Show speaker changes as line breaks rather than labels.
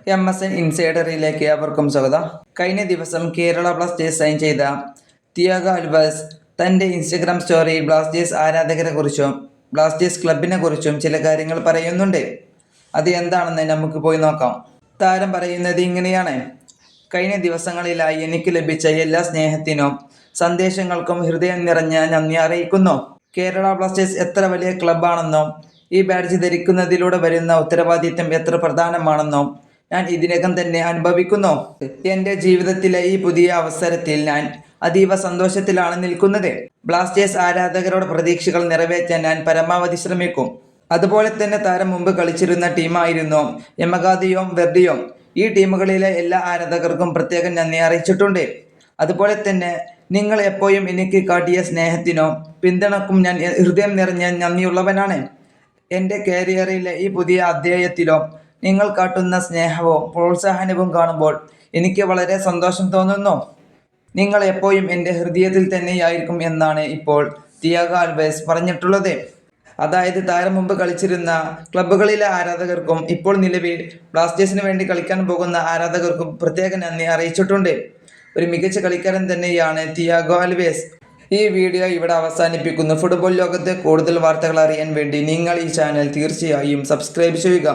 MSN ഇൻസൈഡറിലേക്ക് അവർക്കും സ്വാഗതം. കഴിഞ്ഞ ദിവസം കേരള ബ്ലാസ്റ്റേഴ്സ് സൈൻ ചെയ്ത തിയാഗോ ആൽവാസ് തൻ്റെ ഇൻസ്റ്റഗ്രാം സ്റ്റോറിയിൽ ബ്ലാസ്റ്റേഴ്സ് ആരാധകരെ കുറിച്ചും ബ്ലാസ്റ്റേഴ്സ് ക്ലബിനെ കുറിച്ചും ചില കാര്യങ്ങൾ പറയുന്നുണ്ട്. അത് എന്താണെന്ന് നമുക്ക് പോയി നോക്കാം. താരം പറയുന്നത് ഇങ്ങനെയാണ്: കഴിഞ്ഞ ദിവസങ്ങളിലായി എനിക്ക് ലഭിച്ച എല്ലാ സ്നേഹത്തിനും സന്ദേശങ്ങൾക്കും ഹൃദയം നിറഞ്ഞ നന്ദി അറിയിക്കുന്നു. കേരള ബ്ലാസ്റ്റേഴ്സ് എത്ര വലിയ ക്ലബ്ബാണെന്നും ഈ ബാഡ്ജ് ധരിക്കുന്നതിലൂടെ വരുന്ന ഉത്തരവാദിത്തം എത്ര പ്രധാനമാണെന്നും ഞാൻ ഇതിനകം തന്നെ അനുഭവിക്കുന്നു. എൻ്റെ ജീവിതത്തിലെ ഈ പുതിയ അവസരത്തിൽ ഞാൻ അതീവ സന്തോഷത്തിലാണ് നിൽക്കുന്നത്. ബ്ലാസ്റ്റേഴ്സ് ആരാധകരുടെ പ്രതീക്ഷകൾ നിറവേറ്റാൻ ഞാൻ പരമാവധി ശ്രമിക്കും. അതുപോലെ തന്നെ താരം മുമ്പ് കളിച്ചിരുന്ന ടീമായിരുന്നു യമഗാദിയും വെർഡിയും. ഈ ടീമുകളിലെ എല്ലാ ആരാധകർക്കും പ്രത്യേകം നന്ദി അറിയിച്ചിട്ടുണ്ട്. അതുപോലെ തന്നെ നിങ്ങൾ എപ്പോഴും എനിക്ക് കാട്ടിയ സ്നേഹത്തിനോ പിന്തുണക്കും ഞാൻ ഹൃദയം നിറഞ്ഞ നന്ദിയുള്ളവനാണ്. എൻ്റെ കരിയറിലെ ഈ പുതിയ അധ്യായത്തിലോ നിങ്ങൾ കാട്ടുന്ന സ്നേഹവും പ്രോത്സാഹനവും കാണുമ്പോൾ എനിക്ക് വളരെ സന്തോഷം തോന്നുന്നു. നിങ്ങൾ എപ്പോഴും എൻ്റെ ഹൃദയത്തിൽ തന്നെയായിരിക്കും എന്നാണ് ഇപ്പോൾ തിയാഗോ ആൽവാസ് പറഞ്ഞിട്ടുള്ളത്. അതായത് താരം മുമ്പ് കളിച്ചിരുന്ന ക്ലബ്ബുകളിലെ ആരാധകർക്കും ഇപ്പോൾ നിലവിൽ ബ്ലാസ്റ്റേഴ്സിന് വേണ്ടി കളിക്കാൻ പോകുന്ന ആരാധകർക്കും പ്രത്യേക നന്ദി അറിയിച്ചിട്ടുണ്ട്. ഒരു മികച്ച കളിക്കാരൻ തന്നെയാണ് തിയാഗോ ആൽവാസ്. ഈ വീഡിയോ ഇവിടെ അവസാനിപ്പിക്കുന്നു. ഫുട്ബോൾ ലോകത്തെ കൂടുതൽ വാർത്തകൾ അറിയാൻ വേണ്ടി നിങ്ങൾ ഈ ചാനൽ തീർച്ചയായും സബ്സ്ക്രൈബ് ചെയ്യുക.